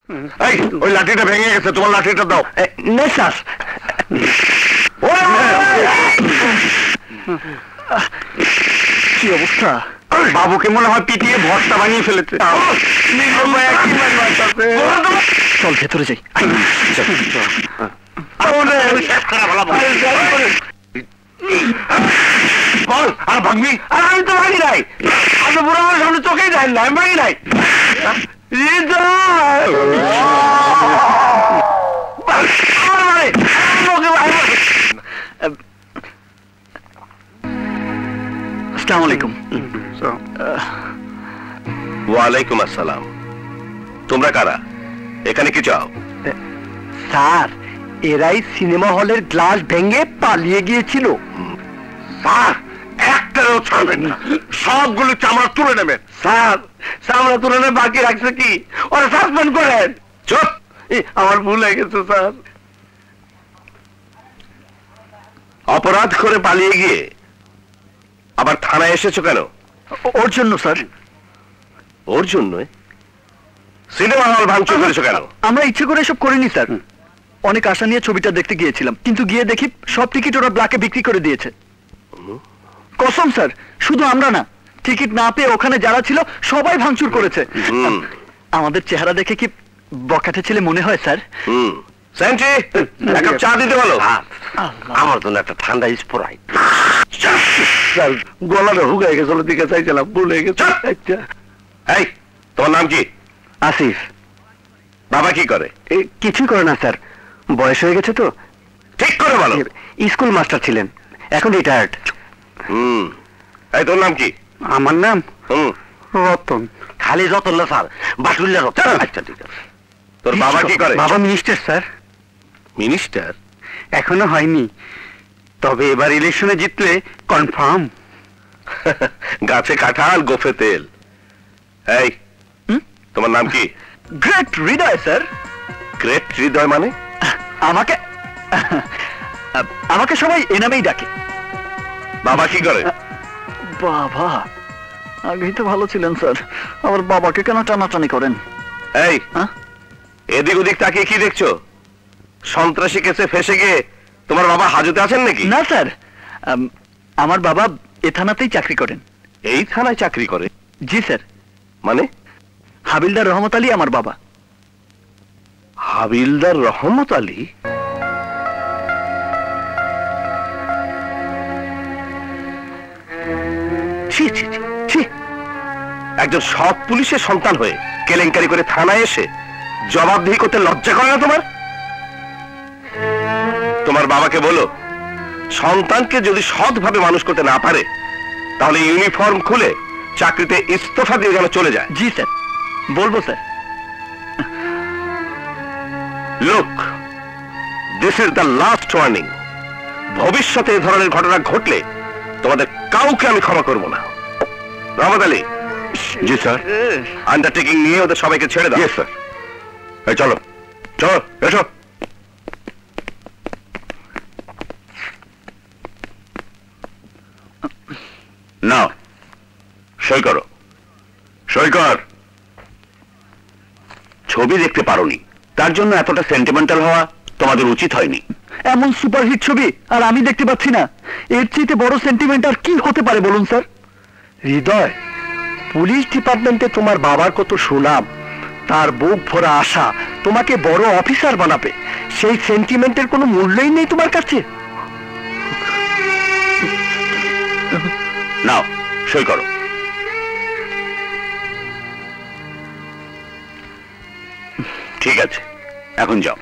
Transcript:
এই ওই লাঠিটা ভেঙে গেছে, তোমার লাঠিটা দাও। না স্যার। কি অবস্থা? বাবুকে মনে হয় পিটিয়ে ভর্তা বানিয়ে ফেলেছে। চল ভেতরে যাই। বল আর ভাঙবি? আর আমি তো ভাঙি নাই, আমি বুড়ো আমার সামনে চোখেই যাই না, আমি ভাঙি নাই। আসসালামু আলাইকুম। ওয়ালাইকুম আসসালাম। তোমরা কারা? এখানে কি চাও? স্যার, এরাই সিনেমা হলের গ্লাস ভেঙে পালিয়ে গিয়েছিল। স্যার, একটাও ছাড়বেন না, সবগুলো চামড়া তুলে নেবেন। স্যার, চামড়া তুলে নেবে, বাকি রাখছে কি? ওরা সাসপেন্ড করেন। চুপ, আমার ভুল হয়ে গেছে স্যার। অপরাধ করে পালিয়ে গিয়ে আবার থানায় এসেছো কেন? ওর জন্য স্যার। ওর জন্য? সিনেমা হল ভাঙচুর করেছো কেন? আমরা ইচ্ছে করে এসব করিনি স্যার। অনেক আশা নিয়ে ছবিটা দেখতে গিয়েছিলাম, কিন্তু গিয়ে দেখি সব টিকিট ওরা ব্ল্যাকে বিক্রি করে দিয়েছে। কসম স্যার, শুধু আমরা না, টিকিট না পেয়ে ওখানে যারা ছিল সবাই ভাঙচুর করেছে। আমাদের চেহারা দেখে কি বকাটে ছেলে মনে হয় স্যার? স্যান্টি, এক কাপ চা দিতে বলো। আমার জন্য একটা ঠান্ডা স্প্রাইট। স্যার, গলাটা হুগাই গেছিল, দিকে চাইছিলাম, ভুলে গেছে। এই, তোমার নাম কি? আসিফ। বাবা কি করে? কিছুই করে না স্যার, বয়স হয়ে গেছে তো। ঠিক করে বলো। স্কুল মাস্টার ছিলেন, এখন রিটায়ার্ড। এই, তোর নাম কি? আমার নাম রতন। খালি রতন না স্যার, বাটুল্লা রতন। আচ্ছা, ঠিক আছে। তোর বাবা কি করে? বাবা মিনিস্টার স্যার। মিনিস্টার? এখনো হয়নি, তবে এবার ইলেকশনে জিতলে কনফার্ম। গাছে কাঁঠাল, গোফে তেল। এই, তোমার নাম কি? গ্রেট হৃদয় স্যার। গ্রেট হৃদয় মানে? আমাকে আমাকে সবাই এ নামেই ডাকে। বাবা কি করে? বাবা আগেই তো ভালো ছিলেন স্যার, আমার বাবাকে কেন টানাটানি করেন? এই, এদিক ওদিক তাকিয়ে কি দেখছো? সন্ত্রাসী কেসে ফেসে গিয়ে তোমার বাবা হাজতে আছেন নাকি? না স্যার, আমার বাবা এ থানাতেই চাকরি করেন। এই থানায় চাকরি করে? জি স্যার। মানে? হাবিলদার রহমত আলী আমার বাবা। হাবিলদার রহমত আলী? ছি ছি ছি ছি, একজন সৎ পুলিশের সন্তান হয়ে কেলেঙ্কারি করে থানায় এসে জবাবদিহি করতে লজ্জা করে না তোমার? তোমার বাবাকে বলো, সন্তানকে যদি সৎভাবে মানুষ করতে না পারে তাহলে ইউনিফর্ম খুলে চাকরিতে ইস্তফা দিয়ে যেন চলে যায়। জি স্যার, বলবো sir. Look, this is the last warning. ভবিষ্যতে এ ধরনের ঘটনা ঘটলে তোমাদের কাউকে আমি ক্ষমা করব না। রহমত আলী। জি স্যার। আন্ডারটেকিং নিয়ে ওদের সবাইকে ছেড়ে দাও। স্যার। এই চলো চলো, এসো। নাও, সই করো। সই কর। ছবি দেখতে পারোনি, তার জন্য এতটা সেন্টিমেন্টাল হওয়া তোমাদের উচিত হয়নি। এমন সুপারহিট ছবি আর আমি দেখতে পাচ্ছি না। এর চেয়ে বড় সেন্টিমেন্ট আর কি হতে পারে বলুন স্যার? হৃদয়, পুলিশ ডিপার্টমেন্টে তোমার বাবার কত সুনাম, তার বুক ভরা আশা তোমাকে বড় অফিসার বানাবে, সেই সেন্টিমেন্টের কোনো মূল্যই নেই তোমার কাছে। নাও, সই করো। ঠিক আছে, এখন যাও।